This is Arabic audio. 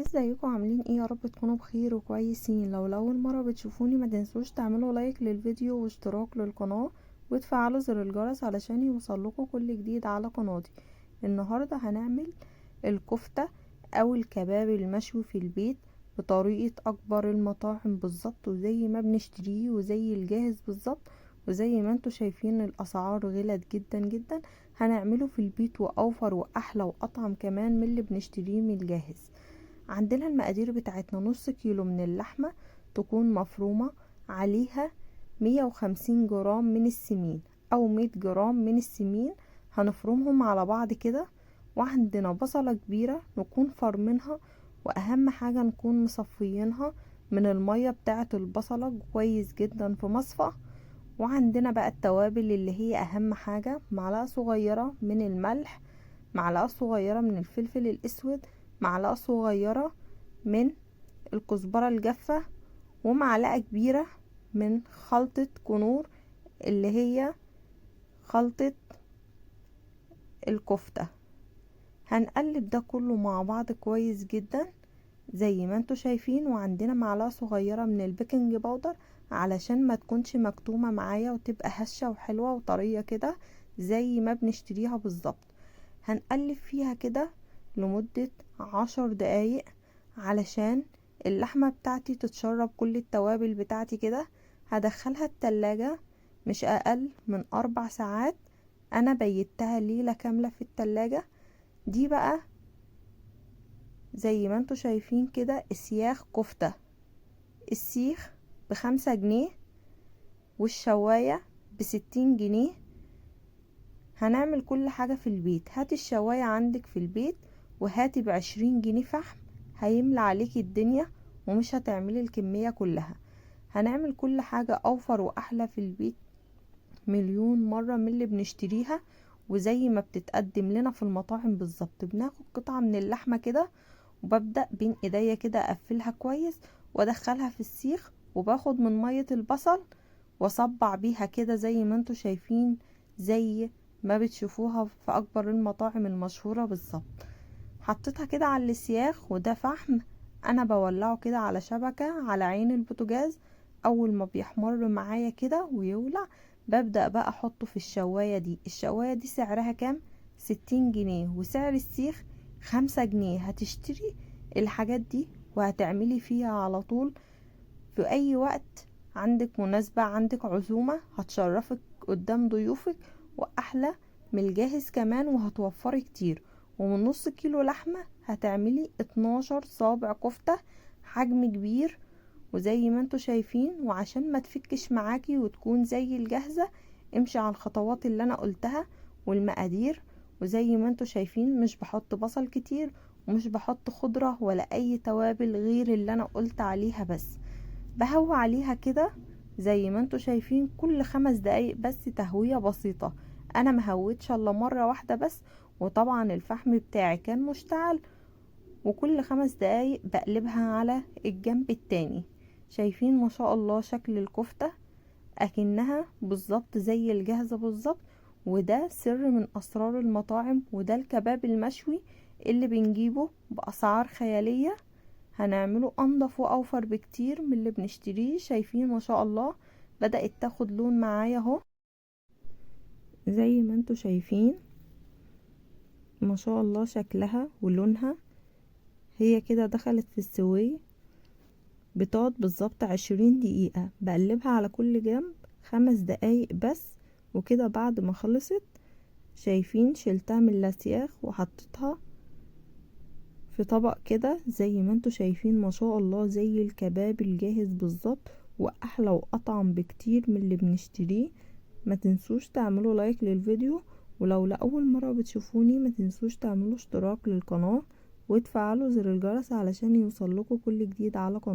ازيكم عاملين ايه؟ يا رب تكونوا بخير وكويسين. لو لأول مرة بتشوفوني ما تنسوش تعملوا لايك للفيديو واشتراك للقناة وتفعلوا زر الجرس علشان يوصلكوا كل جديد على قناتي. النهاردة هنعمل الكفتة او الكباب المشوي في البيت بطريقة اكبر المطاعم بالظبط، وزي ما بنشتريه وزي الجاهز بالظبط، وزي ما انتوا شايفين الاسعار غلت جدا جدا. هنعمله في البيت واوفر واحلى واطعم كمان من اللي بنشتريه من الجاهز. عندنا المقادير بتاعتنا: نص كيلو من اللحمة تكون مفرومة، عليها 150 جرام من السمين او 100 جرام من السمين، هنفرمهم على بعض كده. وعندنا بصلة كبيرة نكون فرمينها، واهم حاجة نكون مصفيينها من المية بتاعة البصلة كويس جدا في مصفى. وعندنا بقى التوابل اللي هي اهم حاجة: معلقة صغيرة من الملح، معلقة صغيرة من الفلفل الاسود، معلقة صغيرة من الكزبرة الجافة، ومعلقة كبيرة من خلطة كنور اللي هي خلطة الكفتة. هنقلب ده كله مع بعض كويس جدا زي ما انتوا شايفين. وعندنا معلقة صغيرة من البيكنج باودر علشان ما تكونش مكتومة معايا وتبقى هشة وحلوة وطرية كده زي ما بنشتريها بالظبط. هنقلب فيها كده لمدة 10 دقايق علشان اللحمة بتاعتي تتشرب كل التوابل بتاعتي كده. هدخلها التلاجة مش اقل من 4 ساعات، انا بيتها ليلة كاملة في التلاجة. دي بقى زي ما انتوا شايفين كده اسياخ كفتة. السيخ ب5 جنيه والشواية ب60 جنيه. هنعمل كل حاجة في البيت. هاتي الشواية عندك في البيت وهاتي ب20 جنيه فحم، هيملى عليكي الدنيا ومش هتعملي الكمية كلها. هنعمل كل حاجة اوفر واحلى في البيت مليون مرة من اللي بنشتريها، وزي ما بتتقدم لنا في المطاعم بالظبط. بناخد قطعة من اللحمة كده وببدأ بين ايديا كده اقفلها كويس وادخلها في السيخ، وباخد من مية البصل واصبع بيها كده زي ما انتوا شايفين، زي ما بتشوفوها في اكبر المطاعم المشهورة بالظبط. حطيتها كده على السياخ، وده فحم انا بولعه كده على شبكة على عين البوتاجاز. اول ما بيحمر معايا كده ويولع ببدأ بقى احطه في الشواية دي. الشواية دي سعرها كام؟ 60 جنيه، وسعر السيخ 5 جنيه. هتشتري الحاجات دي وهتعملي فيها على طول في اي وقت عندك مناسبة، عندك عزومة، هتشرفك قدام ضيوفك واحلى من الجاهز كمان، وهتوفري كتير. ومن نص كيلو لحمة هتعملي 12 صابع كفتة حجم كبير. وزي ما انتوا شايفين، وعشان ما تفكش معاكي وتكون زي الجاهزة، امشي على الخطوات اللي انا قلتها والمقادير. وزي ما انتوا شايفين مش بحط بصل كتير ومش بحط خضرة ولا اي توابل غير اللي انا قلت عليها، بس بهوي عليها كده زي ما انتوا شايفين كل 5 دقايق بس، تهوية بسيطة. انا مهوتش الا مرة واحدة بس، وطبعا الفحم بتاعي كان مشتعل. وكل 5 دقايق بقلبها على الجنب التاني. شايفين ما شاء الله شكل الكفتة اكنها بالظبط زي الجاهزة بالظبط. وده سر من اسرار المطاعم، وده الكباب المشوي اللي بنجيبه باسعار خيالية. هنعمله انضف واوفر بكتير من اللي بنشتريه. شايفين ما شاء الله بدأت تاخد لون معايا اهو زي ما انتوا شايفين. ما شاء الله شكلها ولونها هي كده دخلت في السوية. بتقعد بالظبط 20 دقيقة بقلبها على كل جنب 5 دقايق بس. وكده بعد ما خلصت شايفين شلتها من الاسياخ وحطيتها في طبق كده زي ما انتوا شايفين. ما شاء الله زي الكباب الجاهز بالظبط، واحلى واطعم بكتير من اللي بنشتريه. ما تنسوش تعملوا لايك للفيديو، ولو لأول مرة بتشوفوني ما تنسوش تعملوا اشتراك للقناة وتفعلوا زر الجرس علشان يوصلكوا كل جديد على قناة.